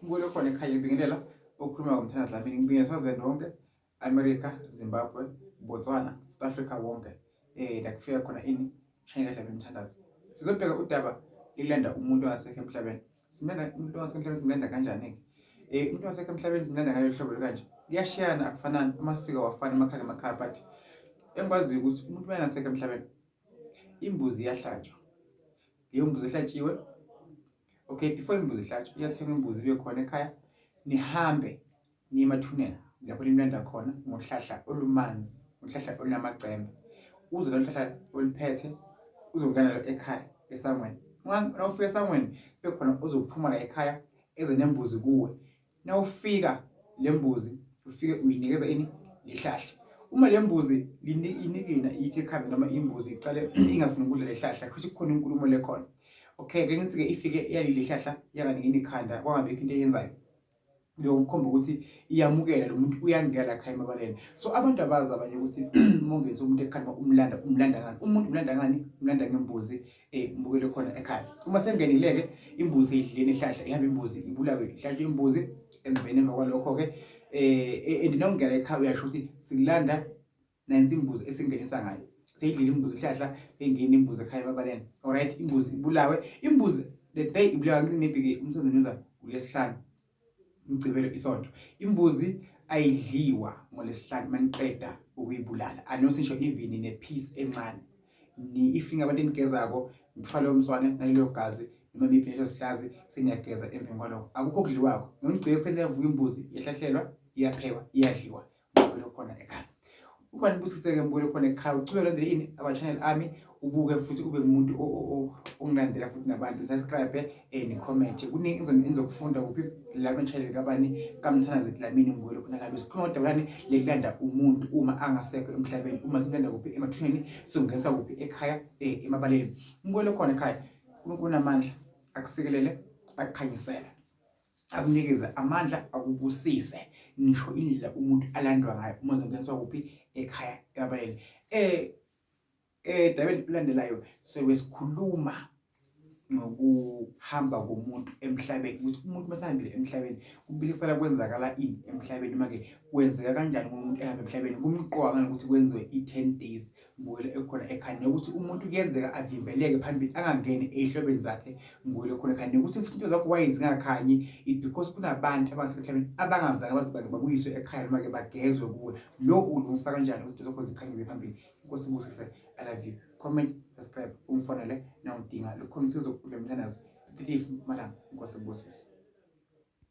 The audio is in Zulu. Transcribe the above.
Ngibuyele khona ekhaya ngibingelela ukukhuluma ngomthanazi lami ngibingelela Swaziland wonke, America, Zimbabwe, Botswana, South Africa wonke. La kufika khona ini China kahle bemthandazi. Sizobheka udaba lilanda umuntu ongasekho emhlabeni. Simlanda umuntu ongasekho emhlabeni, simlanda kanjani ke? Umuntu ongasekho emhlabeni simlanda ngalo hlobo kanje. Kuyashiyana akufanani, amasiko awafani emakhaya but engikwaziyo ukuthi umuntu ongasekho emhlabeni imbuzi iyahlatshwa. Leyo mbuzi ehlatshiwe, okay, before imbuzi ihlatshwe iyathengwa imbuzi ibe khona ekhaya, nihambe niye emathuneni lapho limlanda khona ngohlahla olumanzi, ngohlahla olunamacembe. Uze lo hlahla oliphethe uzongena nalo ekhaya esangweni. Nawufika esangweni kube khona uzophuma la ekhaya eze nembuzi kuwe. Nawufika le mbuzi ufike uyinikeza ini lihlahla. Uma le mbuzi inikina ithi ekhambe noma imbuzi icale ingafuni ukudla lehlahla, kusho kukhona inkulumo lekhona. Okay, ke ngithi ke ifike iyalile ihlahla yakanini ikhanda kwangabekho into eyenzayo. Ngiyomkhomba ukuthi iyamukela lo muntu uyangena ekhaya emabaleni. So abantu abazi abanye ukuthi mongenza umuntu ekhaya umlanda ngani. Umuntu umlanda ngani? Umlanda ngembuzi umbukele khona ekhaya. Uma sengenileke imbuzi idlile ihlahla, ihamba imbuzi ibulawe ihlatshwe imbuzi emveni emva kwalokho ke endinongena ekhaya uyasho ukuthi sikulanda nansi imbuzi esingenisa ngayo. Seyidlile imbuzi ihlahla sengena imbuzi ekhaya emabaleni. Alright, imbuzi ibulawe. Imbuzi the day ibulawa nginebike umsebenzi wenza uLesihlanu. Ngicibele isonto. Imbuzi ayidliwa ngoLesihlanu maniqeda ukuyibulala. Anosisho even nepiece encane. Ni ifinga abantu enigezako ngithwala umswane nalelo gazi noma imiphetho sihlazi seniyageza emveni kwalokho. Akukho kudliwako. Ngicibele selevuka imbuzi yahlahlelwa, iyaphekwa, iyadliwa. Ngibule khona ekhaya. Uma nibusiseke ngibule khona ekhaya ucubele ndele ini aba-channel ami ubuke futhi ube umuntu ongilandela futhi nabantu subscribe ni comment. Kuningi engizokufunda kuphi la channel kabani kamthanazi Dlamini ngibule khona ngabe sikhuluma dabulani lekulanda umuntu uma angasekho emhlabeni. Uma simlanda kuphi emathuneni songenza kuphi ekhaya emabaleni. Ngibule khona ekhaya uNkulunkulu namandla akusikelele akukhanyisela. Akunikeze amandla akubusise ngisho indlela umuntu alandwa ngayo uma zongeniswa kuphi ekhaya emabaleni. Dabeni ulandelayo sikhuluma ngokuhamba komuntu emhlabeni ukuthi umuntu masahambile emhlabeni kubilisela kwenzakala ini emhlabeni make kwenzeka kanjani umuntu ehamba emhlabeni kumqoka ngani ukuthi kwenziwe i10 days ngibuyele ekhona ekhaya nokuthi umuntu kuyenzeka avimbeleke phambili angangeni ehlobeni zakhe ngibuyele khona ekhaya ukuthi izinto zakho wayezingakhanyi it because kunabantu abasemhlabeni abangazange bazibake babuyiswe ekhaya noma ke bagezwe kuwe lo ulungisa kanjani ukuthi izinto zakho zikhanyile phambili. Inkosi ibusise. I love you. Comment, subscribe, ungifonele nawudinga lukhona usizo kulo mthanazi. Malanga. Inkosi ibusise.